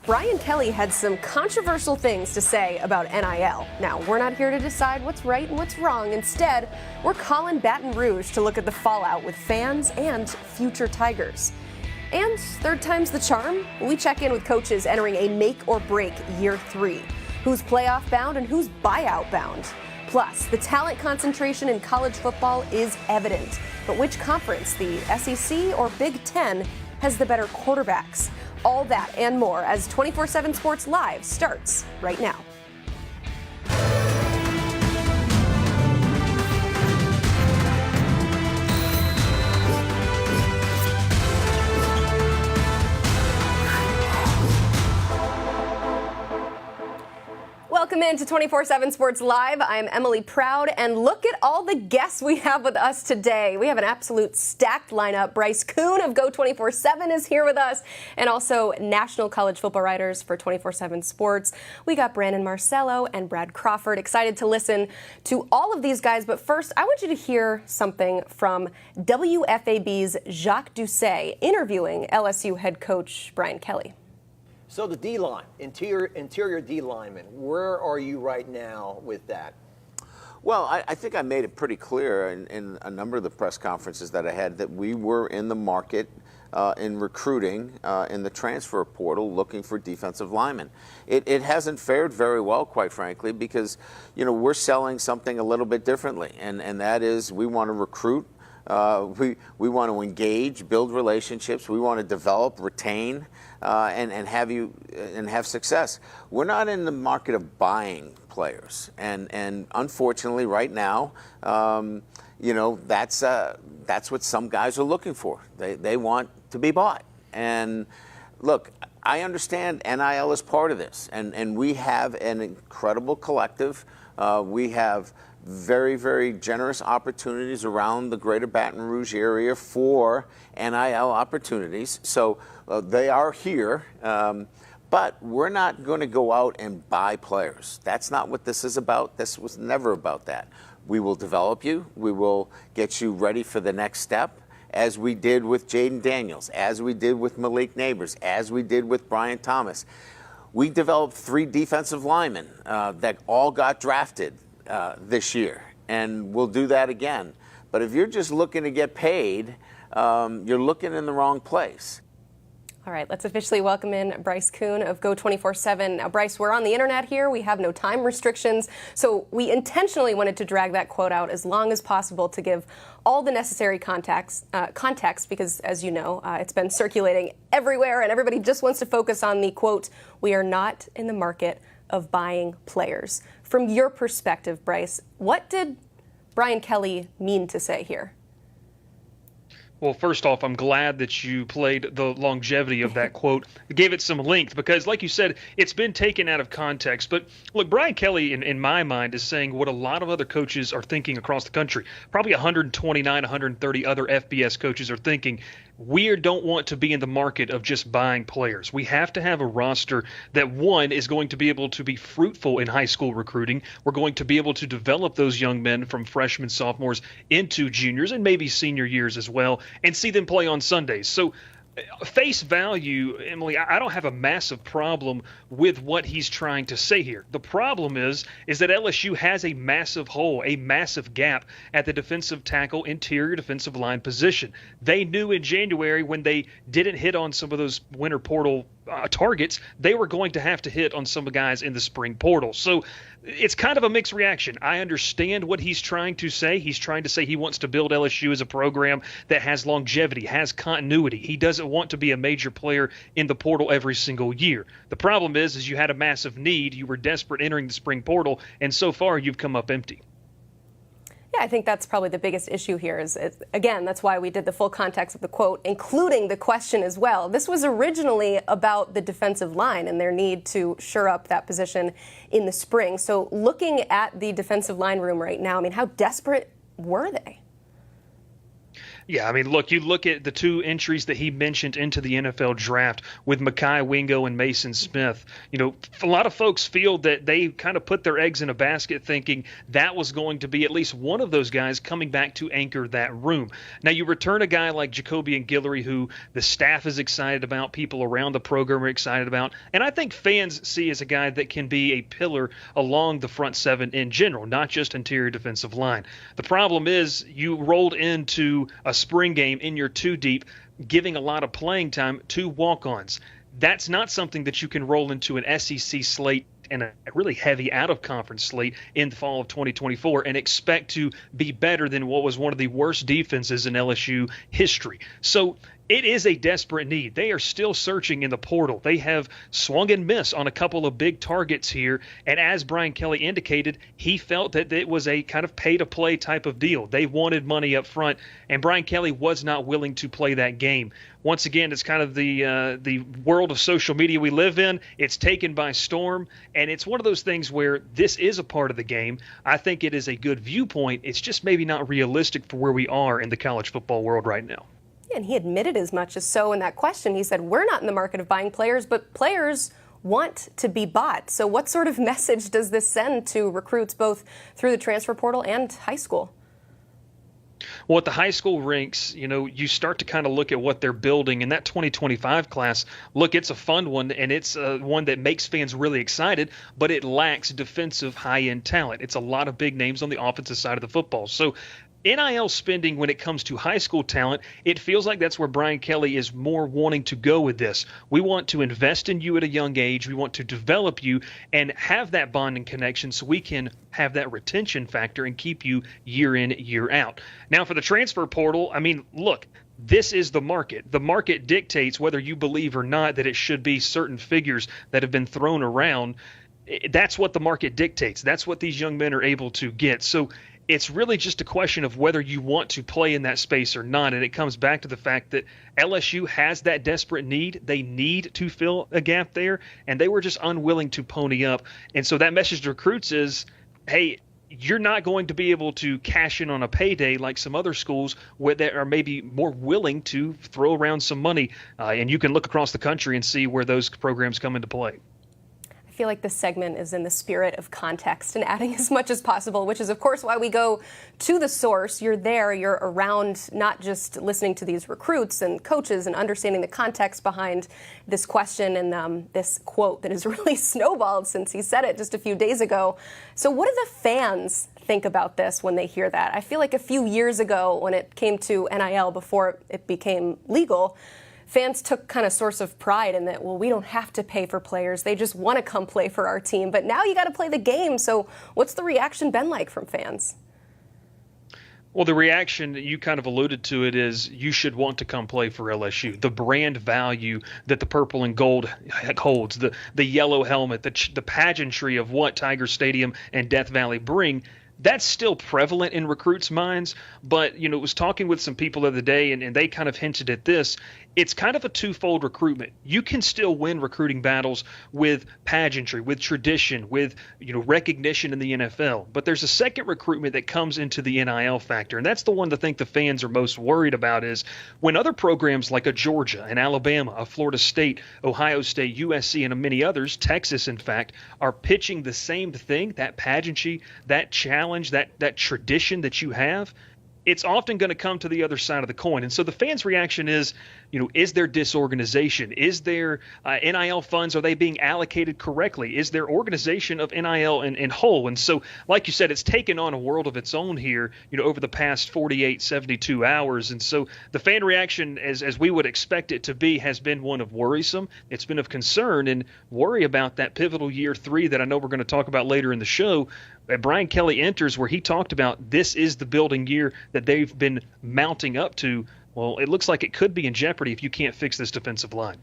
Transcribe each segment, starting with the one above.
Brian Kelly had some controversial things to say about NIL. Now, we're not here to decide what's right and what's wrong. Instead, we're calling Baton Rouge to look at the fallout with fans and future Tigers. And third time's the charm. We check in with coaches entering a make or break year 3. Who's playoff bound and who's buyout bound? Plus, the talent concentration in college football is evident. But which conference, the SEC or Big Ten, has the better quarterbacks? All that and more as 247 Sports Live starts right now. Welcome into 247 Sports Live. I'm Emily Proud, and look at all the guests we have with us today. We have an absolute stacked lineup. Bryce Koon of Geaux247 is here with us, and also national college football writers for 247 Sports. We got Brandon Marcello and Brad Crawford. Excited to listen to all of these guys, but first, I want you to hear something from WFAB's Jacques Doucet interviewing LSU head coach Brian Kelly. So the D-line, interior D lineman, where are you right now with that? Well, I think I made it pretty clear in a number of the press conferences that I had that we were in the market in recruiting in the transfer portal looking for defensive linemen. It hasn't fared very well, quite frankly, because we're selling something a little bit differently, and that is we want to recruit. We want to engage, build relationships. We want to develop, retain, and have success. We're not in the market of buying players, and unfortunately, right now, that's what some guys are looking for. They want to be bought. And look, I understand NIL is part of this, and we have an incredible collective. We have very, very generous opportunities around the greater Baton Rouge area for NIL opportunities. So they are here, but we're not going to go out and buy players. That's not what this is about. This was never about that. We will develop you. We will get you ready for the next step, as we did with Jaden Daniels, as we did with Malik Neighbors, as we did with Brian Thomas. We developed 3 defensive linemen that all got drafted this year, and we'll do that again. But if you're just looking to get paid, you're looking in the wrong place. All right, let's officially welcome in Bryce Koon of Geaux247. Now, Bryce, we're on the internet here. We have no time restrictions, so we intentionally wanted to drag that quote out as long as possible to give all the necessary context because, as you know, it's been circulating everywhere, and everybody just wants to focus on the quote, "We are not in the market of buying players." From your perspective, Bryce, what did Brian Kelly mean to say here? Well, first off, I'm glad that you played the longevity of that quote, gave it some length, because like you said, it's been taken out of context. But look, Brian Kelly, in my mind, is saying what a lot of other coaches are thinking across the country. Probably 129, 130 other FBS coaches are thinking. We don't want to be in the market of just buying players. We have to have a roster that, one, is going to be able to be fruitful in high school recruiting. We're going to be able to develop those young men from freshmen, sophomores into juniors and maybe senior years as well, and see them play on Sundays. So face value, Emily, I don't have a massive problem with what he's trying to say here. The problem is that LSU has a massive hole, a massive gap at the defensive tackle, interior defensive line position. They knew in January when they didn't hit on some of those winter portal targets, they were going to have to hit on some guys in the spring portal. So it's kind of a mixed reaction. I understand what he's trying to say. He's trying to say he wants to build LSU as a program that has longevity, has continuity. He doesn't want to be a major player in the portal every single year. The problem is you had a massive need. You were desperate entering the spring portal, and so far you've come up empty. Yeah, I think that's probably the biggest issue here is, again, that's why we did the full context of the quote, including the question as well. This was originally about the defensive line and their need to shore up that position in the spring. So looking at the defensive line room right now, I mean, how desperate were they? Yeah, I mean, look, you look at the two entries that he mentioned into the NFL draft with Mekhi Wingo and Mason Smith. You know, a lot of folks feel that they kind of put their eggs in a basket thinking that was going to be at least one of those guys coming back to anchor that room. Now, you return a guy like Jacoby and Guillory, who the staff is excited about, people around the program are excited about, and I think fans see as a guy that can be a pillar along the front seven in general, not just interior defensive line. The problem is you rolled into a spring game in your two deep, giving a lot of playing time to walk-ons. That's not something that you can roll into an SEC slate and a really heavy out-of-conference slate in the fall of 2024 and expect to be better than what was one of the worst defenses in LSU history. So it is a desperate need. They are still searching in the portal. They have swung and missed on a couple of big targets here. And as Brian Kelly indicated, he felt that it was a kind of pay-to-play type of deal. They wanted money up front, and Brian Kelly was not willing to play that game. Once again, it's kind of the world of social media we live in. It's taken by storm, and it's one of those things where this is a part of the game. I think it is a good viewpoint. It's just maybe not realistic for where we are in the college football world right now. And he admitted as much as so in that question. He said, we're not in the market of buying players, but players want to be bought. So what sort of message does this send to recruits both through the transfer portal and high school? Well, at the high school ranks, you know, you start to kind of look at what they're building. And that 2025 class, look, it's a fun one, and it's one that makes fans really excited, but it lacks defensive high-end talent. It's a lot of big names on the offensive side of the football. So NIL spending when it comes to high school talent, it feels like that's where Brian Kelly is more wanting to go with this. We want to invest in you at a young age. We want to develop you and have that bonding connection so we can have that retention factor and keep you year in, year out. Now, for the transfer portal, I mean, look, this is the market. The market dictates whether you believe or not that it should be certain figures that have been thrown around. That's what the market dictates. That's what these young men are able to get. So it's really just a question of whether you want to play in that space or not. And it comes back to the fact that LSU has that desperate need. They need to fill a gap there, and they were just unwilling to pony up. And so that message to recruits is, hey, you're not going to be able to cash in on a payday like some other schools where they are maybe more willing to throw around some money. And you can look across the country and see where those programs come into play. I feel like this segment is in the spirit of context and adding as much as possible, which is, of course, why we go to the source. You're there, you're around, not just listening to these recruits and coaches and understanding the context behind this question and this quote that has really snowballed since he said it just a few days ago. So what do the fans think about this when they hear that? I feel like a few years ago when it came to NIL before it became legal, fans took kind of source of pride in that, well, we don't have to pay for players. They just want to come play for our team. But now you got to play the game. So what's the reaction been like from fans? Well, the reaction, you kind of alluded to it, is you should want to come play for LSU. The brand value that the purple and gold holds, the yellow helmet, the pageantry of what Tiger Stadium and Death Valley bring, that's still prevalent in recruits' minds. But, you know, was talking with some people the other day, and they kind of hinted at this. It's kind of a twofold recruitment. You can still win recruiting battles with pageantry, with tradition, with, you know, recognition in the NFL. But there's a second recruitment that comes into the NIL factor, and that's the one that I think the fans are most worried about is when other programs like a Georgia, an Alabama, a Florida State, Ohio State, USC, and many others, Texas, in fact, are pitching the same thing, that pageantry, that challenge, that tradition that you have. It's often going to come to the other side of the coin. And so the fans' reaction is, you know, is there disorganization? Is there NIL funds? Are they being allocated correctly? Is there organization of NIL in whole? And so, like you said, it's taken on a world of its own here, you know, over the past 48, 72 hours. And so the fan reaction, as we would expect it to be, has been one of worrisome. It's been of concern and worry about that pivotal year 3 that I know we're going to talk about later in the show. Brian Kelly enters where he talked about this is the building year that they've been mounting up to. Well, it looks like it could be in jeopardy if you can't fix this defensive line.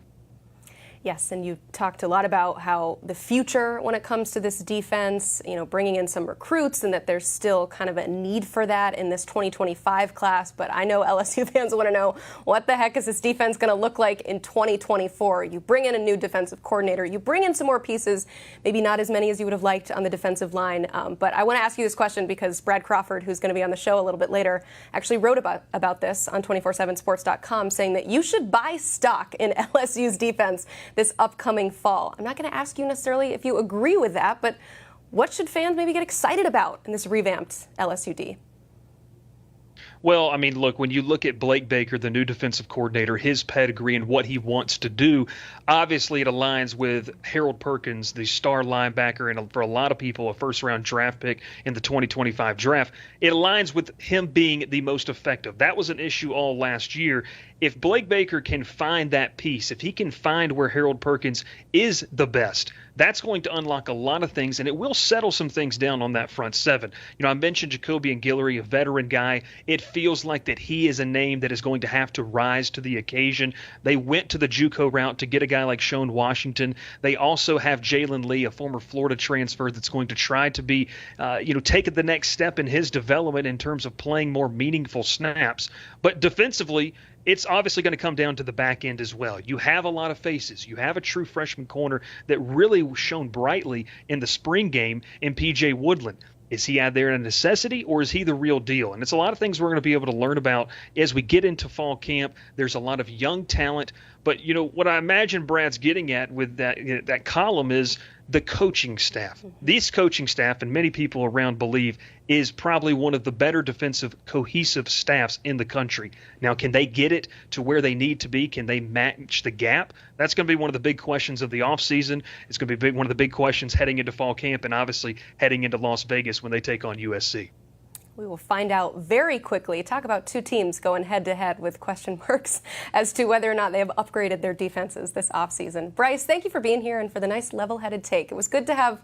Yes, and you talked a lot about how the future when it comes to this defense, bringing in some recruits and that there's still kind of a need for that in this 2025 class. But I know LSU fans want to know, what the heck is this defense going to look like in 2024? You bring in a new defensive coordinator. You bring in some more pieces, maybe not as many as you would have liked on the defensive line. But I want to ask you this question because Brad Crawford, who's going to be on the show a little bit later, actually wrote about this on 247sports.com, saying that you should buy stock in LSU's defense this upcoming fall. I'm not going to ask you necessarily if you agree with that, but what should fans maybe get excited about in this revamped LSU D? Well, I mean, look, when you look at Blake Baker, the new defensive coordinator, his pedigree and what he wants to do, obviously it aligns with Harold Perkins, the star linebacker, and for a lot of people, a first-round draft pick in the 2025 draft. It aligns with him being the most effective. That was an issue all last year. If Blake Baker can find that piece, if he can find where Harold Perkins is the best, that's going to unlock a lot of things, and it will settle some things down on that front seven. I mentioned Jacoby and Guillory, a veteran guy. It feels like that he is a name that is going to have to rise to the occasion. They went to the JUCO route to get a guy like Shone Washington. They also have Jalen Lee, a former Florida transfer that's going to try to be, take the next step in his development in terms of playing more meaningful snaps. But defensively, it's obviously going to come down to the back end as well. You have a lot of faces. You have a true freshman corner that really shone brightly in the spring game in P.J. Woodland. Is he out there in a necessity, or is he the real deal? And it's a lot of things we're going to be able to learn about as we get into fall camp. There's a lot of young talent. But, what I imagine Brad's getting at with that column is the coaching staff. This coaching staff, and many people around believe, is probably one of the better defensive, cohesive staffs in the country. Now, can they get it to where they need to be? Can they match the gap? That's going to be one of the big questions of the offseason. It's going to be one of the big questions heading into fall camp and obviously heading into Las Vegas when they take on USC. We will find out very quickly. Talk about two teams going head-to-head with question marks as to whether or not they have upgraded their defenses this offseason. Bryce, thank you for being here and for the nice level-headed take. It was good to have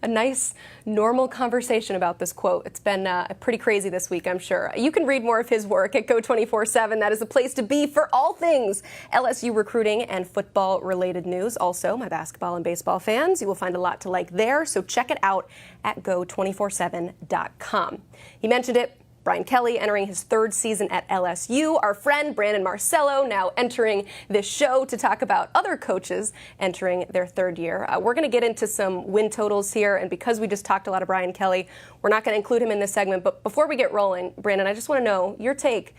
a nice, normal conversation about this quote. It's been pretty crazy this week, I'm sure. You can read more of his work at Geaux247. That is the place to be for all things LSU recruiting and football-related news. Also, my basketball and baseball fans, you will find a lot to like there, so check it out at Geaux247.com. He mentioned it. Brian Kelly entering his third season at LSU. Our friend Brandon Marcello now entering this show to talk about other coaches entering their third year. We're going to get into some win totals here, and because we just talked a lot of Brian Kelly, we're not going to include him in this segment. But before we get rolling, Brandon, I just want to know your take.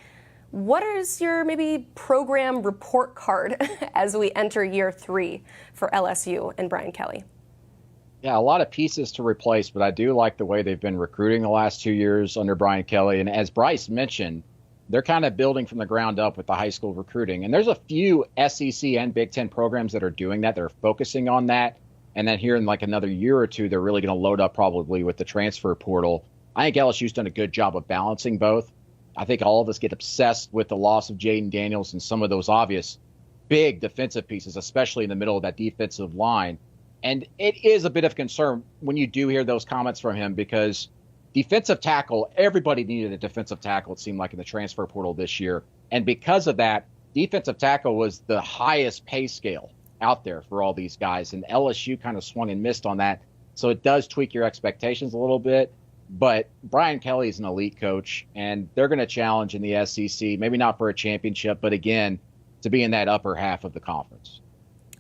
What is your maybe program report card as we enter year 3 for LSU and Brian Kelly? Yeah, a lot of pieces to replace, but I do like the way they've been recruiting the last 2 years under Brian Kelly. And as Bryce mentioned, they're kind of building from the ground up with the high school recruiting. And there's a few SEC and Big Ten programs that are doing that. They're focusing on that. And then here in like another year or two, they're really going to load up probably with the transfer portal. I think LSU's done a good job of balancing both. I think all of us get obsessed with the loss of Jaden Daniels and some of those obvious big defensive pieces, especially in the middle of that defensive line. And it is a bit of concern when you do hear those comments from him because defensive tackle, everybody needed a defensive tackle, it seemed like, in the transfer portal this year. And because of that, defensive tackle was the highest pay scale out there for all these guys. And LSU kind of swung and missed on that. So it does tweak your expectations a little bit. But Brian Kelly is an elite coach, and they're going to challenge in the SEC, maybe not for a championship, but again, to be in that upper half of the conference.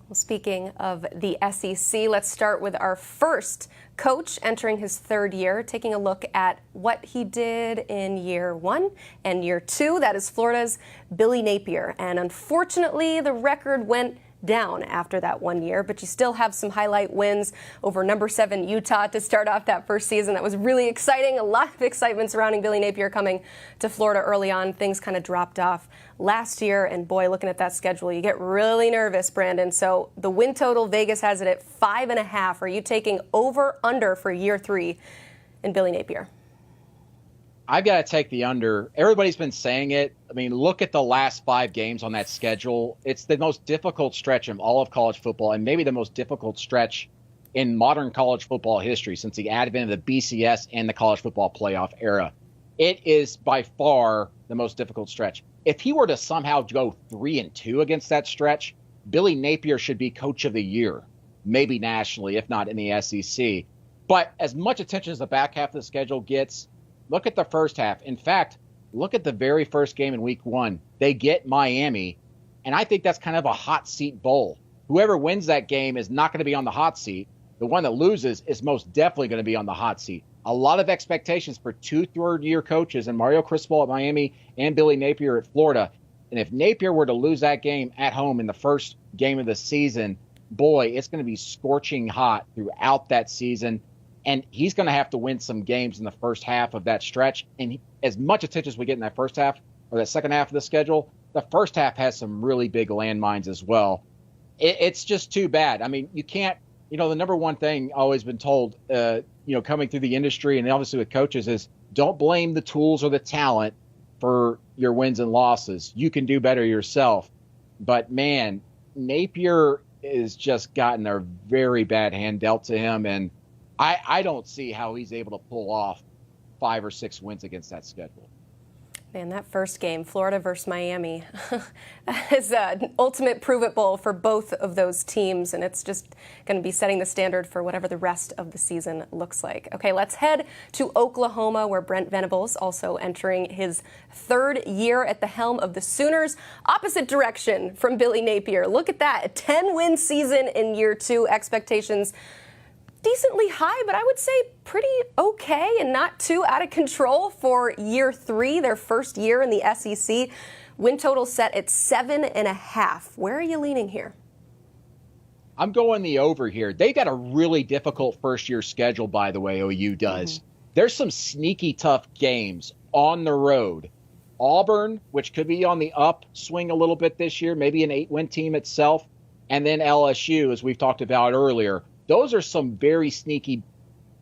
Well, speaking of the SEC, let's start with our first coach entering his third year, taking a look at what he did in year 1 and year 2. That is Florida's Billy Napier. And unfortunately, the record went down after that 1 year, but you still have some highlight wins over number 7 Utah to start off that first season. That was really exciting. A lot of excitement surrounding Billy Napier coming to Florida early on. Things kind of dropped off last year, and boy, looking at that schedule, you get really nervous, Brandon. So the win total, Vegas has it at 5.5. Are you taking over, under for year 3 in Billy Napier? I've got to take the under. Everybody's been saying it. I mean, look at the last 5 games on that schedule. It's the most difficult stretch in all of college football, and maybe the most difficult stretch in modern college football history since the advent of the BCS and the college football playoff era. It is by far the most difficult stretch. If he were to somehow go 3-2 against that stretch, Billy Napier should be coach of the year, maybe nationally, if not in the SEC. But as much attention as the back half of the schedule gets, look at the first half. In fact, look at the very first game in week 1. They get Miami, and I think that's kind of a hot seat bowl. Whoever wins that game is not going to be on the hot seat. The one that loses is most definitely going to be on the hot seat. A lot of expectations for 2 third-year coaches, and Mario Cristobal at Miami and Billy Napier at Florida. And if Napier were to lose that game at home in the first game of the season, boy, it's going to be scorching hot throughout that season. And he's going to have to win some games in the first half of that stretch. And as much attention as we get in that first half or that second half of the schedule, the first half has some really big landmines as well. It's just too bad. I mean, you can't, the number one thing always been told, coming through the industry and obviously with coaches is don't blame the tools or the talent for your wins and losses. You can do better yourself. But man, Napier has just gotten a very bad hand dealt to him. And I don't see how he's able to pull off 5 or 6 wins against that schedule. Man, that first game, Florida versus Miami, is an ultimate prove-it bowl for both of those teams, and it's just going to be setting the standard for whatever the rest of the season looks like. Okay, let's head to Oklahoma, where Brent Venables also entering his 3rd year at the helm of the Sooners. Opposite direction from Billy Napier. Look at that, a 10-win season in year 2. Expectations decently high, but I would say pretty okay and not too out of control for year 3, their first year in the SEC. Win total set at 7.5. Where are you leaning here? I'm going the over here. They got a really difficult first-year schedule, by the way, OU does. There's some sneaky tough games on the road. Auburn, which could be on the upswing a little bit this year, maybe an 8-win team itself, and then LSU, as we've talked about earlier. Those are some very sneaky,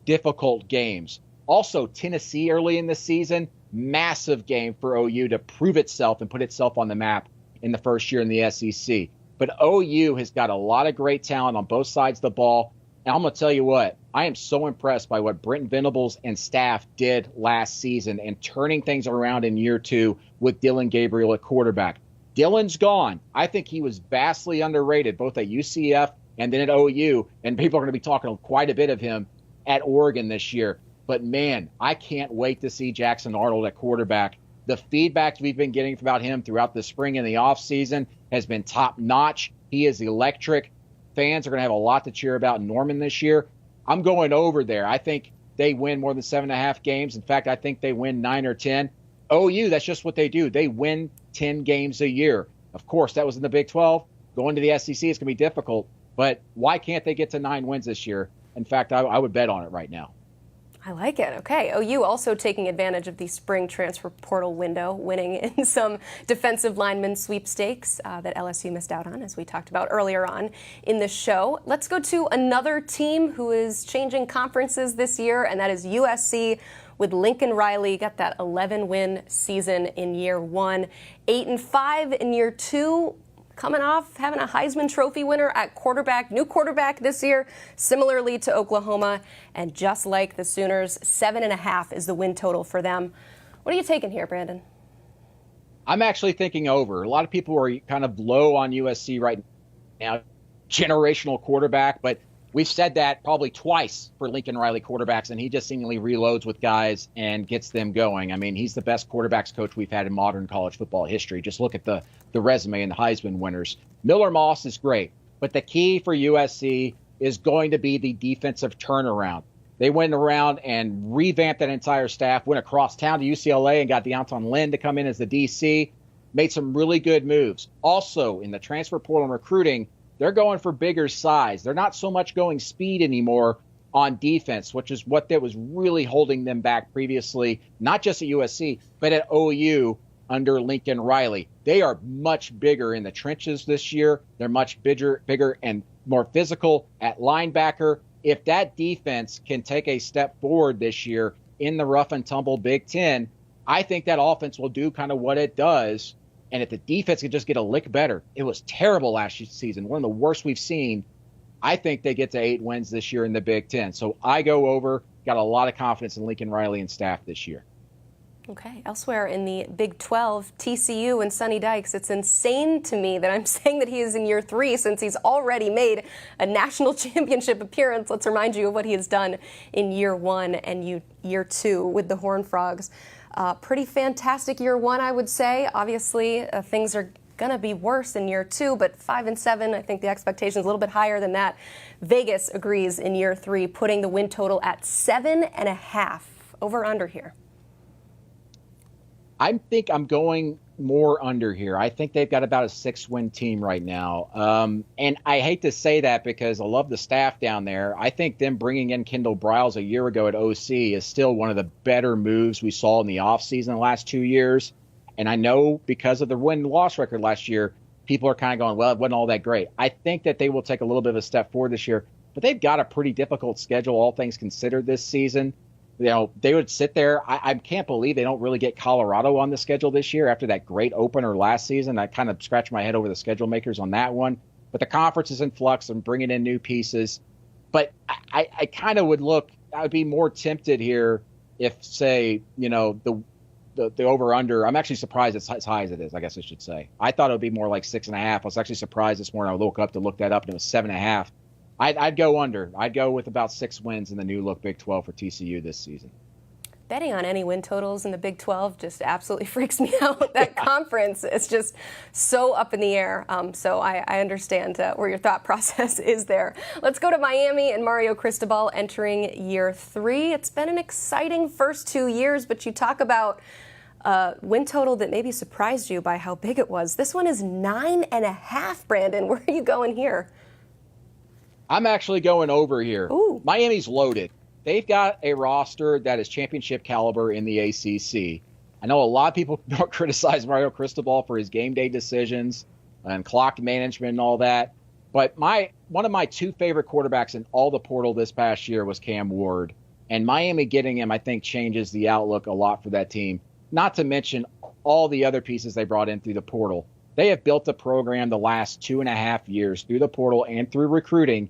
difficult games. Also, Tennessee early in the season, massive game for OU to prove itself and put itself on the map in the first year in the SEC. But OU has got a lot of great talent on both sides of the ball. And I'm going to tell you what, I am so impressed by what Brent Venables and staff did last season and turning things around in year 2 with Dylan Gabriel at quarterback. Dylan's gone. I think he was vastly underrated, both at UCF and then at OU, and people are going to be talking quite a bit of him at Oregon this year. But, man, I can't wait to see Jackson Arnold at quarterback. The feedback we've been getting about him throughout the spring and the offseason has been top-notch. He is electric. Fans are going to have a lot to cheer about in Norman this year. I'm going over there. I think they win more than 7.5 games. In fact, I think they win 9 or 10. OU, that's just what they do. They win 10 games a year. Of course, that was in the Big 12. Going to the SEC is going to be difficult. But why can't they get to 9 wins this year? In fact, I would bet on it right now. I like it. Okay. OU also taking advantage of the spring transfer portal window, winning in some defensive lineman sweepstakes that LSU missed out on, as we talked about earlier on in the show. Let's go to another team who is changing conferences this year, and that is USC with Lincoln Riley. Got that 11-win season in year 1, 8-5 in year 2. Coming off having a Heisman Trophy winner at quarterback, new quarterback this year, similarly to Oklahoma. And just like the Sooners, 7.5 is the win total for them. What are you taking here, Brandon? I'm actually thinking over. A lot of people are kind of low on USC right now. Generational quarterback, but we've said that probably twice for Lincoln Riley quarterbacks, and he just seemingly reloads with guys and gets them going. I mean, he's the best quarterbacks coach we've had in modern college football history. Just look at the resume and the Heisman winners. Miller Moss is great, but the key for USC is going to be the defensive turnaround. They went around and revamped that entire staff, went across town to UCLA and got Deonton Lynn to come in as the DC, made some really good moves. Also, in the transfer portal and recruiting, they're going for bigger size. They're not so much going speed anymore on defense, which is what that was really holding them back previously, not just at USC, but at OU under Lincoln Riley. They are much bigger in the trenches this year. They're much bigger and more physical at linebacker. If that defense can take a step forward this year in the rough and tumble Big Ten, I think that offense will do kind of what it does. And if the defense can just get a lick better, it was terrible last season, one of the worst we've seen. I think they get to 8 wins this year in the Big Ten. So I go over, got a lot of confidence in Lincoln Riley and staff this year. Okay, elsewhere in the Big 12, TCU and Sonny Dykes, it's insane to me that I'm saying that he is in year 3 since he's already made a national championship appearance. Let's remind you of what he has done in year 1 and year 2 with the Horned Frogs. Pretty fantastic year 1, I would say. Obviously, things are going to be worse in year 2, but 5-7, I think the expectation is a little bit higher than that. Vegas agrees in year 3, putting the win total at 7.5. Over under here. I think I'm going more under here. I think they've got about a 6-win team right now. And I hate to say that because I love the staff down there. I think them bringing in Kendall Briles a year ago at OC is still one of the better moves we saw in the offseason the last 2 years. And I know because of the win-loss record last year, people are kind of going, well, it wasn't all that great. I think that they will take a little bit of a step forward this year. But they've got a pretty difficult schedule, all things considered, this season. You know, they would sit there. I can't believe they don't really get Colorado on the schedule this year after that great opener last season. I kind of scratched my head over the schedule makers on that one. But the conference is in flux and bringing in new pieces. But I kind of would I would be more tempted here if, say, you know, the over-under. I'm actually surprised it's as high as it is, I guess I should say. I thought it would be more like 6.5. I was actually surprised this morning. I woke up to look that up, and it was 7.5. I'd go under. I'd go with about 6 wins in the new look Big 12 for TCU this season. Betting on any win totals in the Big 12 just absolutely freaks me out. That conference is just so up in the air. So I understand where your thought process is there. Let's go to Miami and Mario Cristobal entering year 3. It's been an exciting first 2 years, but you talk about win total that maybe surprised you by how big it was. This one is 9.5, Brandon. Where are you going here? I'm actually going over here. Ooh. Miami's loaded. They've got a roster that is championship caliber in the ACC. I know a lot of people criticize Mario Cristobal for his game day decisions and clock management and all that. But one of my 2 favorite quarterbacks in all the portal this past year was Cam Ward. And Miami getting him, I think, changes the outlook a lot for that team. Not to mention all the other pieces they brought in through the portal. They have built a program the last 2.5 years through the portal and through recruiting,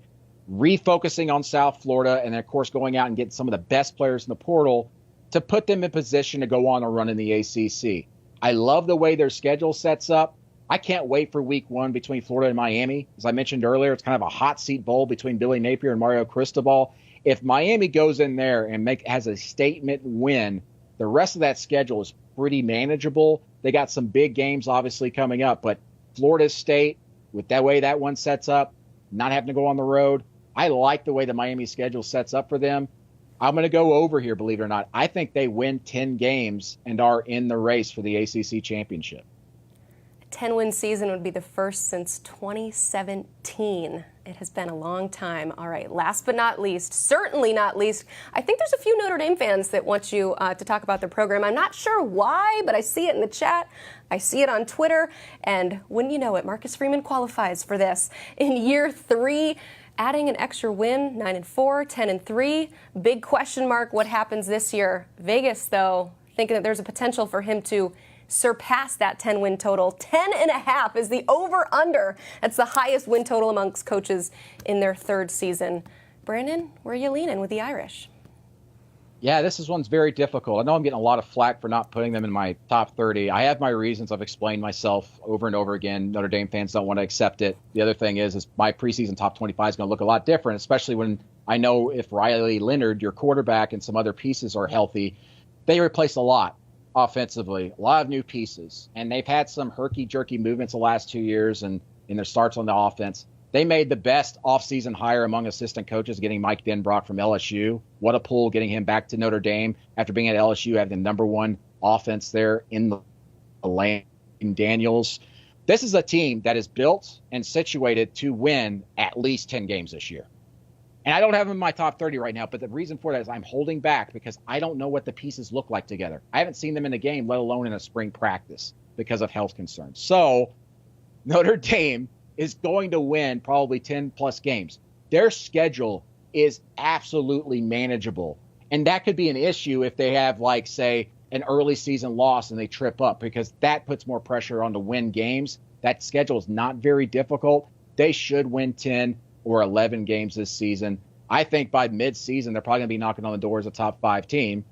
refocusing on South Florida, and then, of course, going out and getting some of the best players in the portal to put them in position to go on a run in the ACC. I love the way their schedule sets up. I can't wait for week 1 between Florida and Miami. As I mentioned earlier, it's kind of a hot seat bowl between Billy Napier and Mario Cristobal. If Miami goes in there and has a statement win, the rest of that schedule is pretty manageable. They got some big games obviously coming up, but Florida State, with that way that one sets up, not having to go on the road, I like the way the Miami schedule sets up for them. I'm going to go over here, believe it or not. I think they win 10 games and are in the race for the ACC championship. A 10-win season would be the first since 2017. It has been a long time. All right, last but not least, certainly not least, I think there's a few Notre Dame fans that want you to talk about their program. I'm not sure why, but I see it in the chat. I see it on Twitter. And wouldn't you know it, Marcus Freeman qualifies for this. In year 3, adding an extra win, 9-4, 10-3. Big question mark what happens this year. Vegas, though, thinking that there's a potential for him to surpass that 10-win total. 10.5 is the over-under. That's the highest win total amongst coaches in their 3rd season. Brandon, where are you leaning with the Irish? Yeah, this one's very difficult. I know I'm getting a lot of flack for not putting them in my top 30. I have my reasons. I've explained myself over and over again. Notre Dame fans don't want to accept it. The other thing is my preseason top 25 is going to look a lot different, especially when I know if Riley Leonard, your quarterback, and some other pieces are healthy. They replace a lot offensively, a lot of new pieces. And they've had some herky-jerky movements the last 2 years and in their starts on the offense. They made the best offseason hire among assistant coaches, getting Mike Denbrock from LSU. What a pull getting him back to Notre Dame after being at LSU, having the #1 offense there in the lane. Daniels. This is a team that is built and situated to win at least 10 games this year. And I don't have them in my top 30 right now, but the reason for that is I'm holding back because I don't know what the pieces look like together. I haven't seen them in a game, let alone in a spring practice because of health concerns. So Notre Dame is going to win probably 10-plus games. Their schedule is absolutely manageable. And that could be an issue if they have, like, say, an early season loss and they trip up because that puts more pressure on to win games. That schedule is not very difficult. They should win 10 or 11 games this season. I think by mid-season, they're probably going to be knocking on the door as a top 5 team.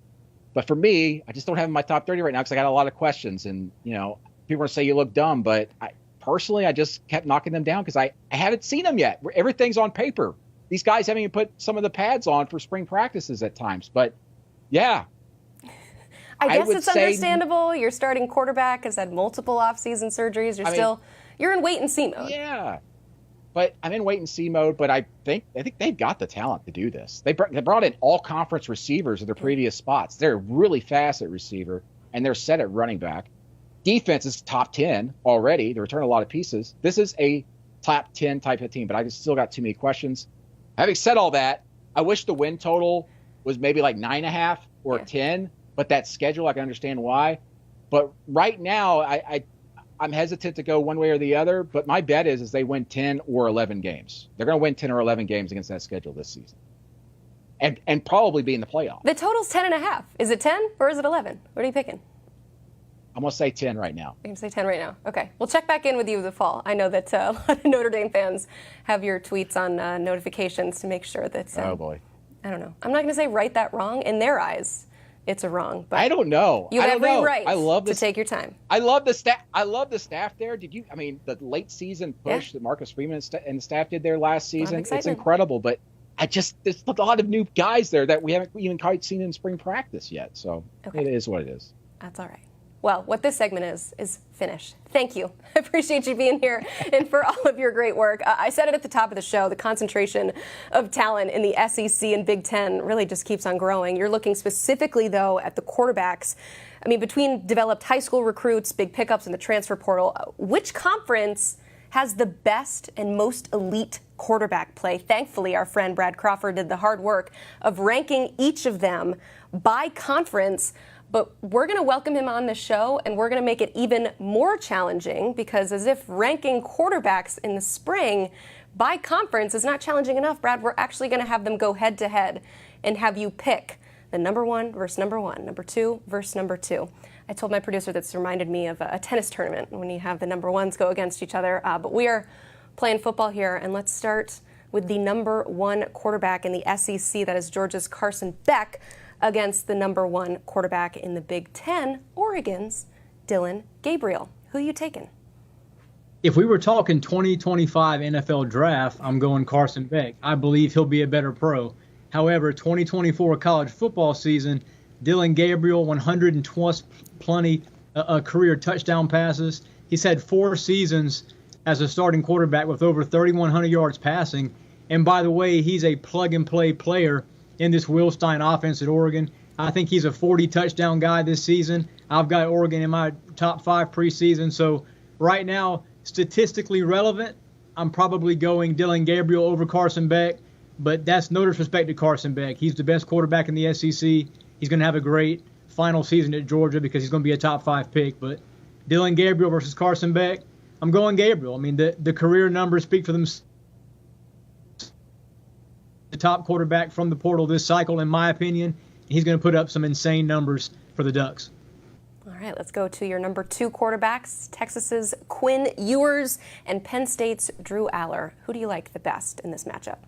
But for me, I just don't have him in my top 30 right now because I got a lot of questions. And, people are going to say you look dumb, but personally, I just kept knocking them down because I haven't seen them yet. Everything's on paper. These guys haven't even put some of the pads on for spring practices at times. But, yeah. I guess it's understandable. Your starting quarterback has had multiple offseason surgeries. You're in wait-and-see mode. Yeah. But I'm in wait-and-see mode, but I think they've got the talent to do this. They brought in all-conference receivers at their previous spots. They're really fast at receiver, and they're set at running back. Defense is top 10 already. They return a lot of pieces. This is a top 10 type of team, but I just still got too many questions. Having said all that, I wish the win total was maybe like 9.5 or 10, but that schedule, I can understand why. But right now, I'm hesitant to go one way or the other, but my bet is they win 10 or 11 games. They're going to win 10 or 11 games against that schedule this season, and probably be in the playoff. The total's 10.5. Is it 10 or is it 11? What are you picking? I'm going to say 10 right now. You're going to say 10 right now. Okay. We'll check back in with you in the fall. I know that a lot of Notre Dame fans have your tweets on notifications to make sure that. Oh, boy. I don't know. I'm not going to say right that wrong. In their eyes, it's a wrong. But I don't know. You have every right I love to take your time. I love the staff. I love the staff there. The late season push that Marcus Freeman and the staff did there last season? It's incredible. But there's a lot of new guys there that we haven't even quite seen in spring practice yet. So It is what it is. That's all right. Well, what this segment is finished. Thank you. I appreciate you being here and for all of your great work. I said it at the top of the show, the concentration of talent in the SEC and Big Ten really just keeps on growing. You're looking specifically, though, at the quarterbacks. I mean, between developed high school recruits, big pickups in the transfer portal, which conference has the best and most elite quarterback play? Thankfully, our friend Brad Crawford did the hard work of ranking each of them by conference. But we're going to welcome him on the show, and we're going to make it even more challenging because as if ranking quarterbacks in the spring by conference is not challenging enough, Brad, we're actually going to have them go head-to-head and have you pick the number one versus number one, number two versus number two. I told my producer that's reminded me of a tennis tournament when you have the number ones go against each other. But we are playing football here, and let's start with the number one quarterback in the SEC, that is Georgia's Carson Beck, against the number one quarterback in the Big Ten, Oregon's Dillon Gabriel. Who are you taking? If we were talking 2025 NFL draft, I'm going Carson Beck. I believe he'll be a better pro. However, 2024 college football season, Dillon Gabriel, 120 career touchdown passes. He's had 4 seasons as a starting quarterback with over 3,100 yards passing. And by the way, he's a plug-and-play player in this Will Stein offense at Oregon. I think he's a 40-touchdown guy this season. I've got Oregon in my top 5 preseason. So right now, statistically relevant, I'm probably going Dillon Gabriel over Carson Beck. But that's no disrespect to Carson Beck. He's the best quarterback in the SEC. He's going to have a great final season at Georgia because he's going to be a top 5 pick. But Dillon Gabriel versus Carson Beck, I'm going Gabriel. I mean, the career numbers speak for themselves. The top quarterback from the portal this cycle, in my opinion. He's going to put up some insane numbers for the Ducks. All right, let's go to your number 2 quarterbacks, Texas's Quinn Ewers and Penn State's Drew Aller. Who do you like the best in this matchup?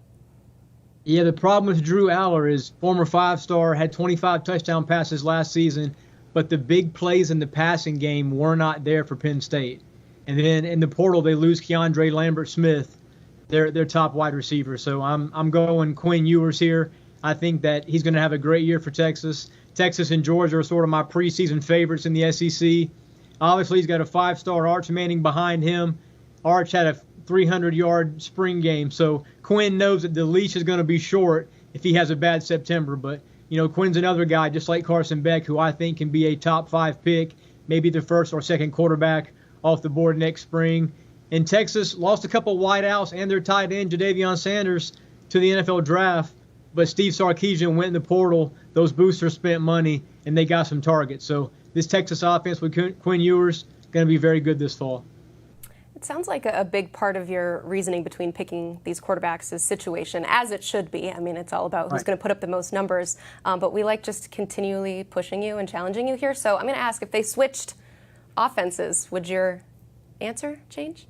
Yeah, the problem with Drew Aller is former 5-star, had 25 touchdown passes last season, but the big plays in the passing game were not there for Penn State. And then in the portal, they lose Keandre Lambert-Smith, their top wide receiver. So I'm going Quinn Ewers here. I think that he's going to have a great year for Texas. Texas and Georgia are sort of my preseason favorites in the SEC. Obviously, he's got a 5-star Arch Manning behind him. Arch had a 300-yard spring game, so Quinn knows that the leash is going to be short if he has a bad September. But, Quinn's another guy, just like Carson Beck, who I think can be a top 5 pick, maybe the first or second quarterback off the board next spring. And Texas lost a couple wideouts and their tight end, Jadavion Sanders, to the NFL draft. But Steve Sarkisian went in the portal. Those boosters spent money, and they got some targets. So this Texas offense with Quinn Ewers going to be very good this fall. It sounds like a big part of your reasoning between picking these quarterbacks is situation, as it should be. I mean, it's all about who's going to put up the most numbers. But we like just continually pushing you and challenging you here. So I'm going to ask, if they switched offenses, would your answer change?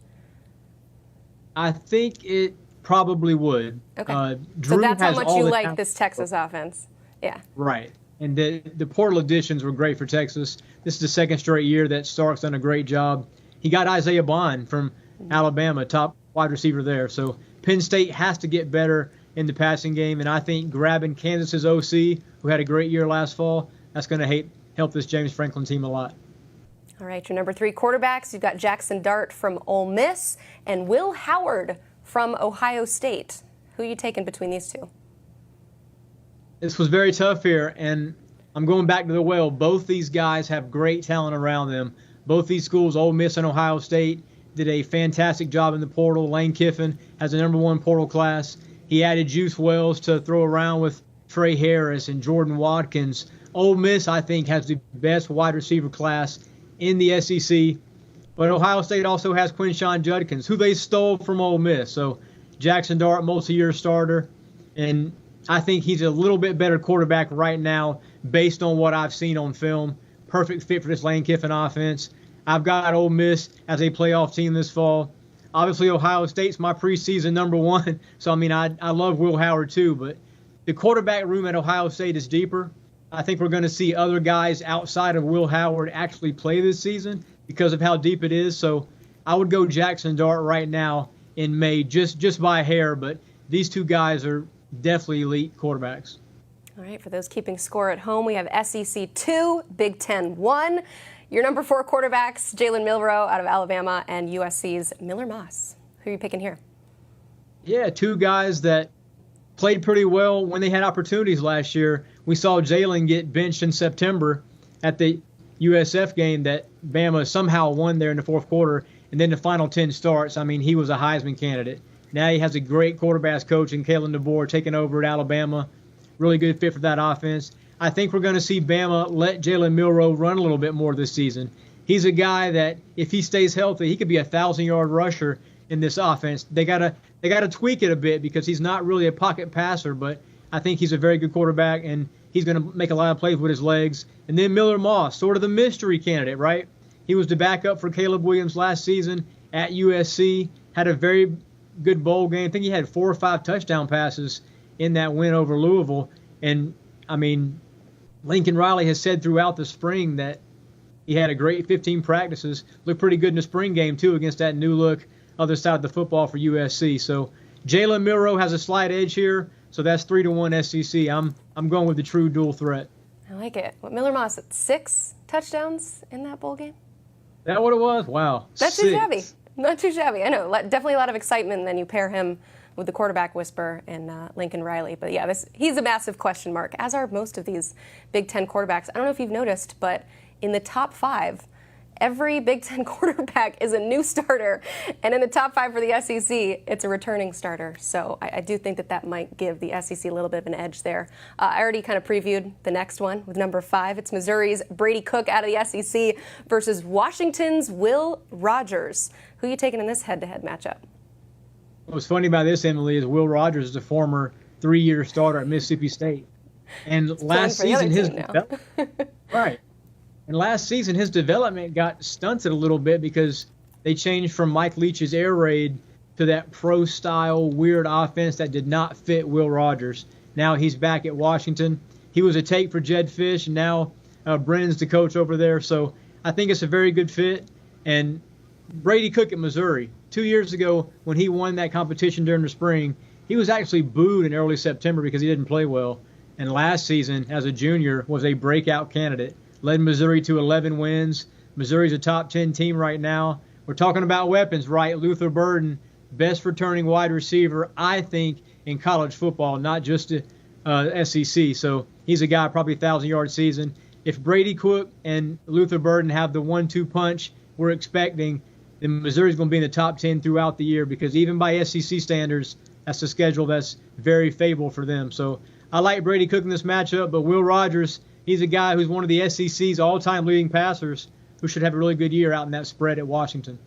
I think it probably would. Okay. Drew so that's how has much all you the like talent. this Texas offense. Yeah. Right. And the portal additions were great for Texas. This is the second straight year that Stark's done a great job. He got Isaiah Bond from Alabama, top wide receiver there. So Penn State has to get better in the passing game, and I think grabbing Kansas's OC, who had a great year last fall, that's going to help this James Franklin team a lot. All right, your number 3 quarterbacks, you've got Jackson Dart from Ole Miss and Will Howard from Ohio State. Who are you taking between these two? This was very tough here, and I'm going back to the well. Both these guys have great talent around them. Both these schools, Ole Miss and Ohio State, did a fantastic job in the portal. Lane Kiffin has a number 1 portal class. He added Juice Wells to throw around with Trey Harris and Jordan Watkins. Ole Miss, I think, has the best wide receiver class in the SEC. But Ohio State also has Quinshon Judkins, who they stole from Ole Miss. So Jackson Dart, multi-year starter. And I think he's a little bit better quarterback right now based on what I've seen on film. Perfect fit for this Lane Kiffin offense. I've got Ole Miss as a playoff team this fall. Obviously, Ohio State's my preseason number 1. So, I mean, I love Will Howard too. But the quarterback room at Ohio State is deeper. I think we're going to see other guys outside of Will Howard actually play this season because of how deep it is. So I would go Jackson Dart right now in May, just by a hair. But these two guys are definitely elite quarterbacks. All right, for those keeping score at home, we have SEC 2, Big Ten 1. Your number 4 quarterbacks, Jalen Milroe out of Alabama and USC's Miller Moss. Who are you picking here? Yeah, 2 guys that played pretty well when they had opportunities last year. We saw Jalen get benched in September at the USF game that Bama somehow won there in the 4th quarter, and then the final 10 starts. I mean, he was a Heisman candidate. Now he has a great quarterbacks coach in Kalen DeBoer taking over at Alabama. Really good fit for that offense. I think we're going to see Bama let Jalen Milroe run a little bit more this season. He's a guy that, if he stays healthy, he could be a 1,000-yard rusher in this offense. They gotta tweak it a bit because he's not really a pocket passer, but I think he's a very good quarterback, and he's going to make a lot of plays with his legs. And then Miller Moss, sort of the mystery candidate, right? He was the backup for Caleb Williams last season at USC, had a very good bowl game. I think he had 4 or 5 touchdown passes in that win over Louisville. And, I mean, Lincoln Riley has said throughout the spring that he had a great 15 practices. Looked pretty good in the spring game, too, against that new-look other side of the football for USC. So Jalen Milroe has a slight edge here, so that's 3-1 SEC. I'm going with the true dual threat. I like it. What, Miller Moss at 6 touchdowns in that bowl game? That what it was? Wow. That's 6. too shabby. Not too shabby. I know. Definitely a lot of excitement, and then you pair him with the quarterback whisper and Lincoln Riley. But yeah, he's a massive question mark, as are most of these Big Ten quarterbacks. I don't know if you've noticed, but in the top 5, every Big Ten quarterback is a new starter. And in the top 5 for the SEC, it's a returning starter. So I do think that might give the SEC a little bit of an edge there. I already kind of previewed the next one with number 5. It's Missouri's Brady Cook out of the SEC versus Washington's Will Rogers. Who are you taking in this head-to-head matchup? What's funny about this, Emily, is Will Rogers is a former 3-year starter at Mississippi State. And last season, right. And last season, his development got stunted a little bit because they changed from Mike Leach's air raid to that pro-style weird offense that did not fit Will Rogers. Now he's back at Washington. He was a take for Jed Fish, and now Brennan's the coach over there. So I think it's a very good fit. And Brady Cook at Missouri, 2 years ago when he won that competition during the spring, he was actually booed in early September because he didn't play well. And last season, as a junior, was a breakout candidate. Led Missouri to 11 wins. Missouri's a top 10 team right now. We're talking about weapons, right? Luther Burden, best returning wide receiver, I think, in college football, not just SEC. So he's a guy probably 1,000-yard season. If Brady Cook and Luther Burden have the 1-2 punch we're expecting, then Missouri's going to be in the top 10 throughout the year because even by SEC standards, that's a schedule that's very favorable for them. So I like Brady Cook in this matchup, but Will Rogers, he's a guy who's one of the SEC's all-time leading passers who should have a really good year out in that spread at Washington.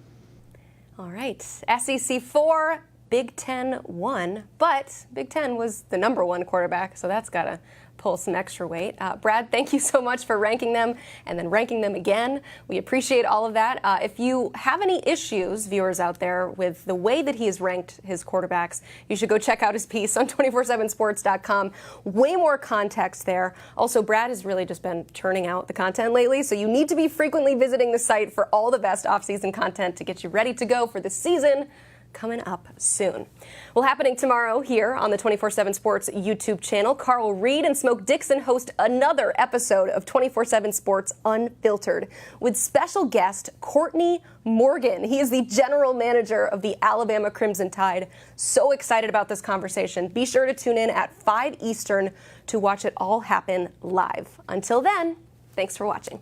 All right. SEC 4, Big Ten 1. But Big Ten was the number 1 quarterback, so that's got to pull some extra weight. Brad, thank you so much for ranking them and then ranking them again. We appreciate all of that. If you have any issues, viewers out there, with the way that he has ranked his quarterbacks, you should go check out his piece on 247sports.com. Way more context there. Also, Brad has really just been churning out the content lately, so you need to be frequently visiting the site for all the best off-season content to get you ready to go for the season coming up soon. Well, happening tomorrow here on the 247 Sports YouTube channel, Carl Reed and Smoke Dixon host another episode of 247 Sports Unfiltered with special guest Courtney Morgan. He is the general manager of the Alabama Crimson Tide. So excited about this conversation. Be sure to tune in at 5 Eastern to watch it all happen live. Until then, thanks for watching.